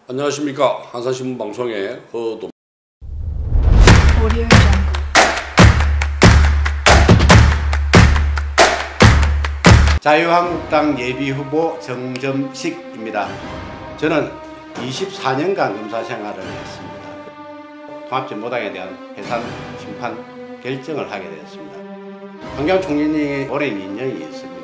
안녕하십니까. 한산신문 방송의 허도. 자유한국당 예비후보 정점식입니다. 저는 24년간 검사 생활을 했습니다. 통합진보당에 대한 해산 심판 결정을 하게 되었습니다. 황교안 총리님이 오랜 인연이 있습니다.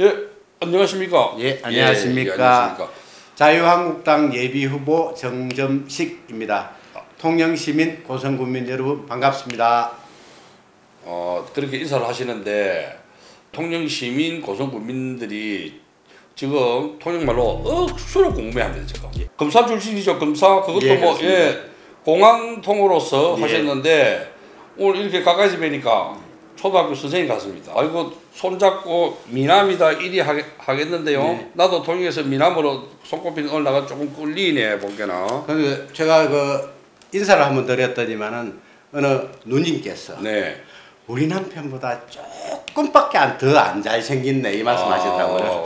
예, 안녕하십니까. 예, 안녕하십니까. 예, 안녕하십니까. 자유한국당 예비후보 정점식입니다. 통영시민 고성군민 여러분 반갑습니다. 그렇게 인사를 하시는데 통영시민 고성군민들이 지금 통영말로 억수로 궁금해합니다. 지금. 예. 검사 출신이죠. 검사 그것도 예, 뭐 공안통으로서 예. 하셨는데 오늘 이렇게 가까이서 뵈니까 초등학교 선생님 같습니다. 아이고 손잡고 미남이다 이리 하겠는데요. 네. 나도 통영에서 미남으로 손꼽히는 오늘 나가 조금 꿀리네 보게나. 그 제가 인사를 한번 드렸더니만은 어느 누님께서 네. 우리 남편보다 조금밖에 더 안 잘생겼네 이 말씀하셨다고요.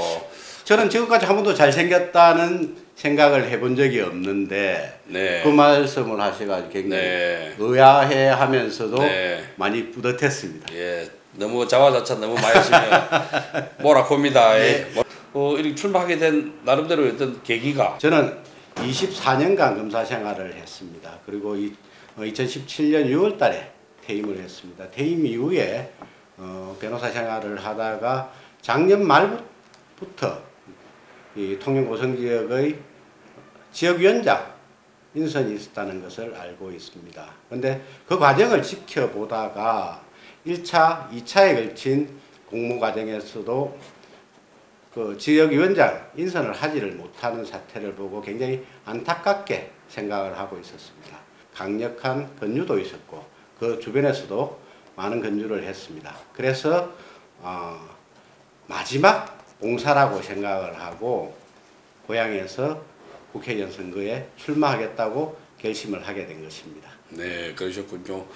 저는 지금까지 한 번도 잘생겼다는 생각을 해본 적이 없는데 네. 그 말씀을 하셔가지고 굉장히 네. 의아해하면서도 네. 많이 뿌듯했습니다. 예, 너무 자화자찬 너무 많이 하시면 뭐라고합니다. 네. 이렇게 출마하게 된 나름대로 어떤 계기가. 저는 24년간 검사 생활을 했습니다. 그리고 2017년 6월달에 퇴임을 했습니다. 퇴임 이후에 변호사 생활을 하다가 작년 말부터 이 통영 고성 지역의 지역위원장 인선이 있었다는 것을 알고 있습니다. 그런데 그 과정을 지켜보다가 1차, 2차에 걸친 공모 과정에서도 그 지역위원장 인선을 하지를 못하는 사태를 보고 굉장히 안타깝게 생각을 하고 있었습니다. 강력한 권유도 있었고 그 주변에서도 많은 권유를 했습니다. 그래서 마지막 봉사라고 생각을 하고 고향에서 국회의원 선거에 출마하겠다고 결심을 하게 된 것입니다. 네, 그러셨군요.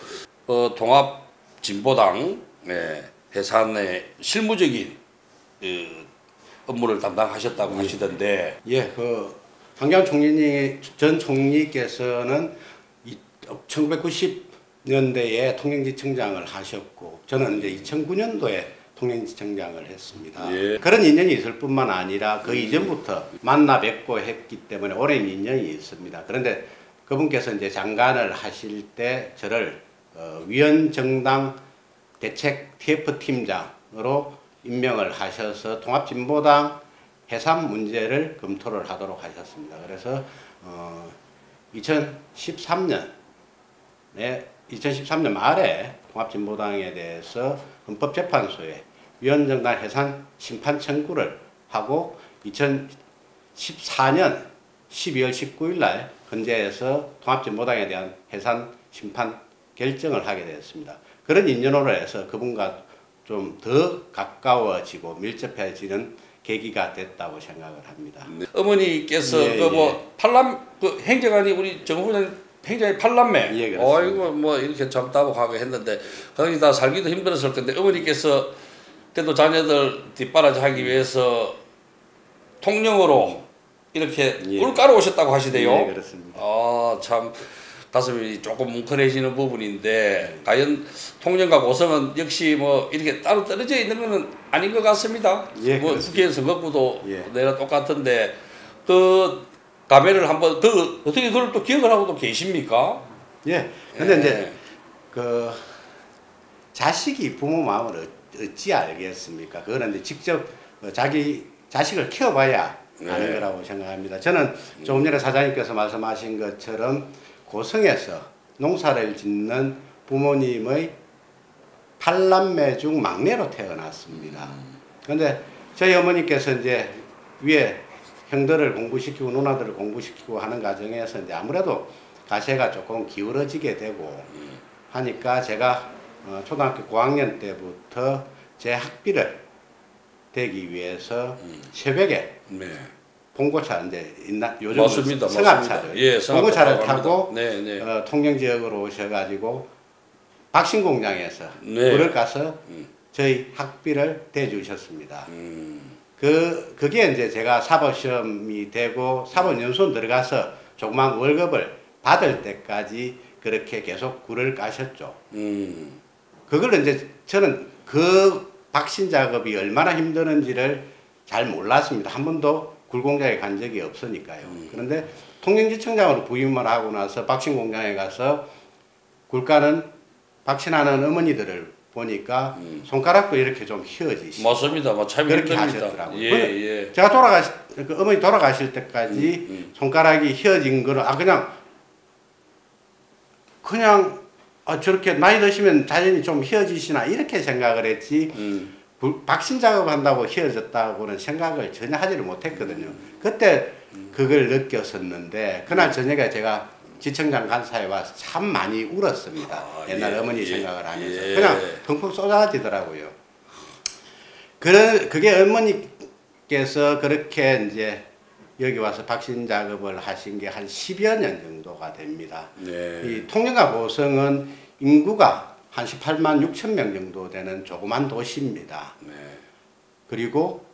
통합진보당 해산의 실무적인 업무를 담당하셨다고 하시던데. 예, 황교안 전 총리께서는 1990년대에 통영지청장을 하셨고 저는 이제 2009년도에 통영지청장을 했습니다. 예. 그런 인연이 있을 뿐만 아니라 그 이전부터 만나 뵙고 했기 때문에 오랜 인연이 있습니다. 그런데 그분께서 이제 장관을 하실 때 저를 위원정당 대책 TF팀장으로 임명을 하셔서 통합진보당 해산 문제를 검토를 하도록 하셨습니다. 그래서 2013년 말에 통합진보당에 대해서 헌법재판소에 위원정당 해산 심판 청구를 하고 2014년 12월 19일 날 헌재에서 통합진보당에 대한 해산 심판 결정을 하게 되었습니다. 그런 인연으로 해서 그분과 좀 더 가까워지고 밀접해지는 계기가 됐다고 생각을 합니다. 네. 어머니께서 행정안이 우리 정부는 행정의 팔남매. 예, 그렇습니다. 아이고 뭐 이렇게 참 따복하고 했는데 거기 다 살기도 힘들었을 건데 어머니께서 그래도 자녀들 뒷바라지 하기 위해서 통영으로 이렇게 울가로 오셨다고 하시대요. 예, 그렇습니다. 참 가슴이 조금 뭉클해지는 부분인데 과연 통영과 고성은 역시 뭐 이렇게 따로 떨어져 있는 것은 아닌 것 같습니다. 예, 뭐 국회의원 선거구도 예. 내가 똑같은데 그 감회를 한번 어떻게 그걸 또 기억을 하고도 계십니까? 예. 근데 이제 자식이 부모 마음을 어찌 알겠습니까? 그거는 이제 직접 자기 자식을 키워봐야 아는 거라고 생각합니다. 저는 조금 전에 사장님께서 말씀하신 것처럼 고성에서 농사를 짓는 부모님의 8남매 중 막내로 태어났습니다. 그런데 저희 어머니께서 이제 위에 형들을 공부시키고 누나들을 공부시키고 하는 과정에서 이제 아무래도 가세가 조금 기울어지게 되고 하니까 제가 초등학교 고학년 때부터 제 학비를 대기 위해서 새벽에 봉고차 이제 요즘 승합차를 봉고차를 타고 통영 지역으로 오셔가지고 박신공장에서 물을 까서 저희 학비를 대주셨습니다. 그게 이제 제가 사법시험이 되고 사법연수원 들어가서 조그만 월급을 받을 때까지 그렇게 계속 굴을 까셨죠. 그걸 이제 저는 그 박신 작업이 얼마나 힘드는지를 잘 몰랐습니다. 한 번도 굴공장에 간 적이 없으니까요. 그런데 통영지청장으로 부임을 하고 나서 박신 공장에 가서 굴 까는 박신하는 어머니들을 보니까 손가락도 이렇게 좀 휘어지시고 맞습니다. 참 그렇게 힘듭니다. 하셨더라고요. 예. 제가 그 어머니 돌아가실 때까지 손가락이 휘어진 거는 그냥 저렇게 나이 드시면 자연히 좀 휘어지시나 이렇게 생각을 했지 박신 작업한다고 휘어졌다고는 생각을 전혀 하지를 못했거든요. 그때 그걸 느꼈었는데 그날 저녁에 제가 지청장 간사에 와서 참 많이 울었습니다. 옛날 어머니 생각을 하면서 그냥 펑펑 쏟아지더라고요. 그게 어머니께서 그렇게 이제 여기 와서 박신 작업을 하신 게 한 10여 년 정도가 됩니다. 이 통영과 고성은 인구가 한 18만 6천 명 정도 되는 조그만 도시입니다. 그리고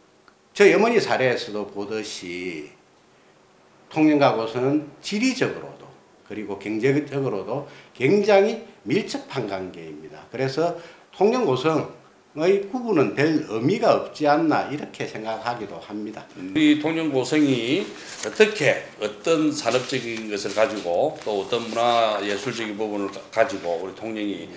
저희 어머니 사례에서도 보듯이 통영과 고성은 지리적으로도 그리고 경제적으로도 굉장히 밀접한 관계입니다. 그래서 통영 고성의 구분은 별 의미가 없지 않나 이렇게 생각하기도 합니다. 이 통영 고성이 어떤 산업적인 것을 가지고 또 어떤 문화 예술적인 부분을 가지고 우리 통영이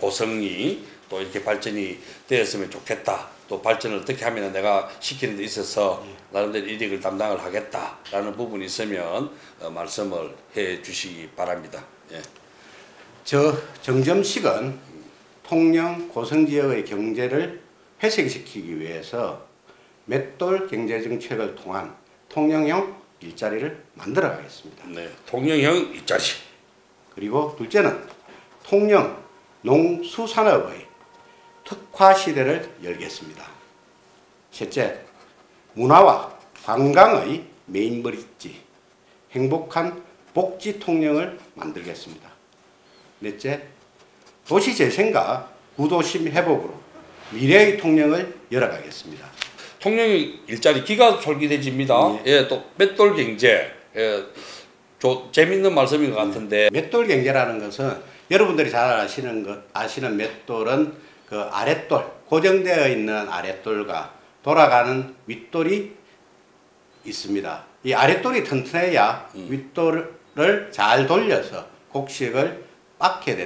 고성이 또 이렇게 발전이 되었으면 좋겠다. 또 발전을 어떻게 하면 내가 시키는 데 있어서 나름대로 이익을 담당을 하겠다라는 부분이 있으면 말씀을 해 주시기 바랍니다. 예. 저 정점식은 통영 고성 지역의 경제를 회생시키기 위해서 맷돌 경제정책을 통한 통영형 일자리를 만들어 가겠습니다. 네, 통영형 일자리. 그리고 둘째는 통영 농수산업의 특화 시대를 열겠습니다. 셋째, 문화와 관광의 메인 브릿지, 행복한 복지 통영을 만들겠습니다. 넷째, 도시 재생과 구도심 회복으로 미래의 통영을 열어가겠습니다. 통영의 일자리 기가 솔깃해집니다. 예, 또 맷돌 경제. 재밌는 말씀인 것 같은데. 맷돌 경제라는 것은 여러분들이 잘 아시는 맷돌은 그 아랫돌, 고정되어 있는 아랫돌과 돌아가는 윗돌이 있습니다. 이 아랫돌이 튼튼해야 윗돌을 잘 돌려서 곡식을 빻게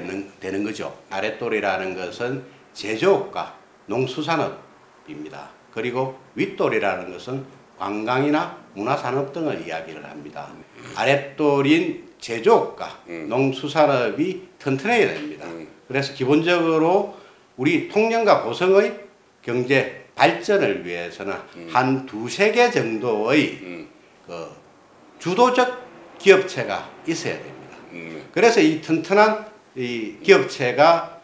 되는 거죠. 아랫돌이라는 것은 제조업과 농수산업입니다. 그리고 윗돌이라는 것은 관광이나 문화산업 등을 이야기를 합니다. 아랫돌인 제조업과 농수산업이 튼튼해야 됩니다. 그래서 기본적으로 우리 통영과 고성의 경제 발전을 위해서는 한 두세 개 정도의 그 주도적 기업체가 있어야 됩니다. 그래서 이 튼튼한 이 기업체가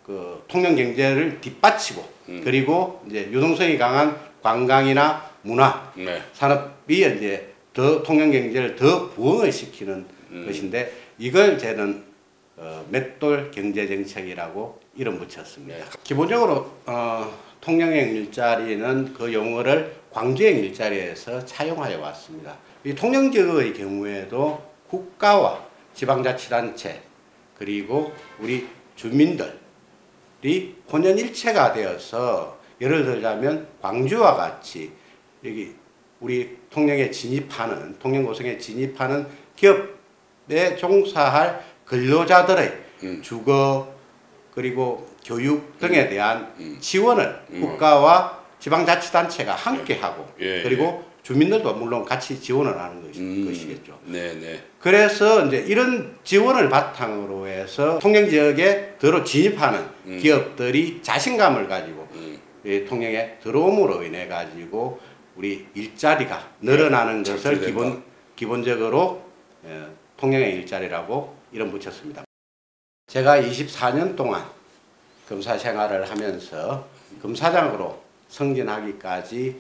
그 통영 경제를 뒷받치고 그리고 이제 유동성이 강한 관광이나 문화 산업이 이제 더 통영 경제를 더 부흥을 시키는 것인데 이걸 저는 맷돌 경제 정책이라고 이름 붙였습니다. 기본적으로 통영행 일자리는 그 용어를 광주행 일자리에서 차용하여 왔습니다. 이 통영 지역의 경우에도 국가와 지방자치단체 그리고 우리 주민들이 혼연일체가 되어서 예를 들자면 광주와 같이 여기 우리 통영에 진입하는 통영고성에 진입하는 기업에 종사할 근로자들의 주거 그리고 교육 등에 대한 지원을 국가와 지방자치단체가 함께하고 그리고 주민들도 물론 같이 지원을 하는 것이겠죠. 그래서 이제 이런 지원을 바탕으로 해서 통영 지역에 들어 진입하는 기업들이 자신감을 가지고 통영에 들어옴으로 인해 가지고 우리 일자리가 늘어나는 것을 기본적으로 통영의 일자리라고 이름 붙였습니다. 제가 24년 동안 검사 생활을 하면서 검사장으로 승진하기까지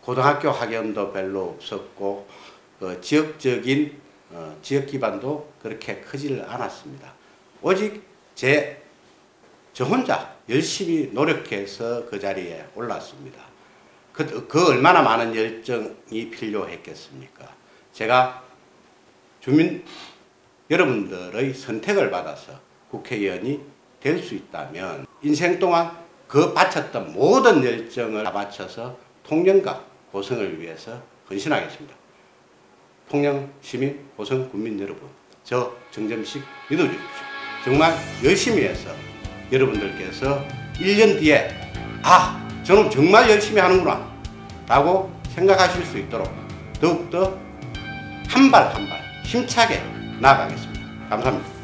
고등학교 학연도 별로 없었고 지역적인 지역 기반도 그렇게 크지를 않았습니다. 오직 저 혼자 열심히 노력해서 그 자리에 올랐습니다. 그 얼마나 많은 열정이 필요했겠습니까? 제가 주민 여러분들의 선택을 받아서 국회의원이 될 수 있다면 인생 동안 그 바쳤던 모든 열정을 다 바쳐서 통영과 고성을 위해서 헌신하겠습니다. 통영 시민, 고성 군민 여러분, 저 정점식 믿어주십시오. 정말 열심히 해서 여러분들께서 1년 뒤에 저는 정말 열심히 하는구나 라고 생각하실 수 있도록 더욱더 한 발 한 발 힘차게 나아가겠습니다. 감사합니다.